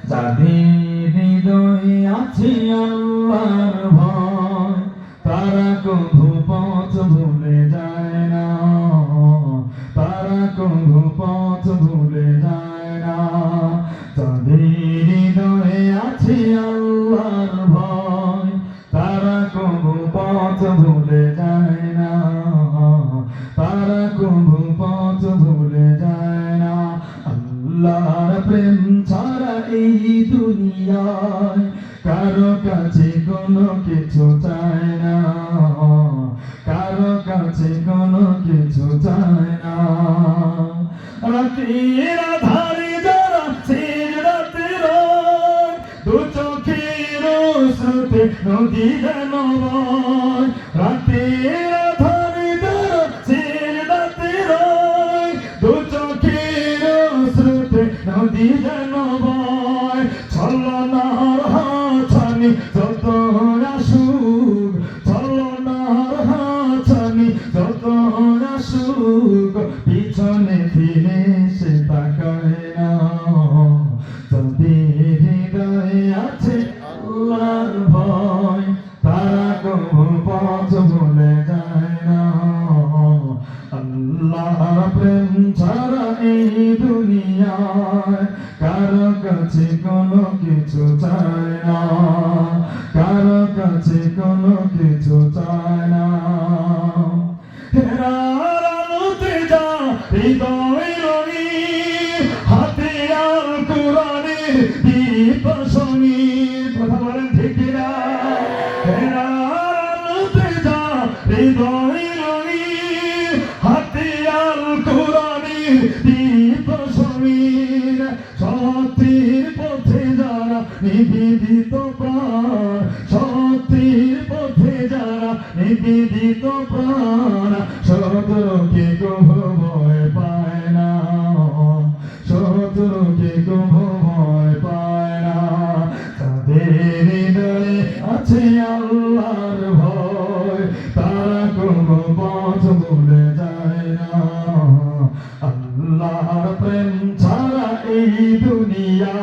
যাদের হৃদয়ে আছে আল্লাহর ভয়, তারা কভু পথ ভুলে যায় না, তারা কভু পথ ভুলে যায় না। যাদের হৃদয়ে আছে আল্লাহর ভয়, তারা কভু পথ ভুলে যায় না, তারা কভু পথ ভুলে যায় না। আল্লাহর প্রেম ছাড়া এই দুনিয়ায় কারো কাছে কোনো কিছু চায় না, কারো কাছে কোনো কিছু চায় না। রাতের আধারে যারা সিজদাতে রয়, দু চোখের স্রোতে নদী যেন বয়। রাতের আধারে যারা সিজদাতে রয়, দু চোখের স্রোতে নদী যেন বয়। ছলনার হাতছানি যত আসুক, ছলনার হাতছানি যত আসুক, পিছনে ফিরে সে তাকায় না। যাদের হৃদয়ে আছে আল্লাহর ভয়, তারা কভু পথ ভুলে যায় না। আল্লাহর প্রেম ছাড়া এই দুনিয়ায় কারো কাছে কোনো কিছু চায় না, কারো কাছে কোনো কিছু চায় না। হেরার আলোতে যা হৃদয় রঙি, হাতে আল কোরআনের দীপ শনি। কথা বলেন ঠিক না? হেরার আলোতে যা হৃদয় রঙি, হাতে আল কোরআনের দীপ শনি। সত্যের পথে যারা নিবেদিত প্রাণ, সত্যের পথে যারা নিবেদিত প্রাণ, শত্রুকে কভু ভয় পায় না, শত্রুকে কভু ভয় পায় না। তাদের হৃদয়ে আছে আল্লাহর ভয়, তারা কভু পথ ভুলে যায় না। আল্লাহর প্রেম ছাড়া এই দুনিয়া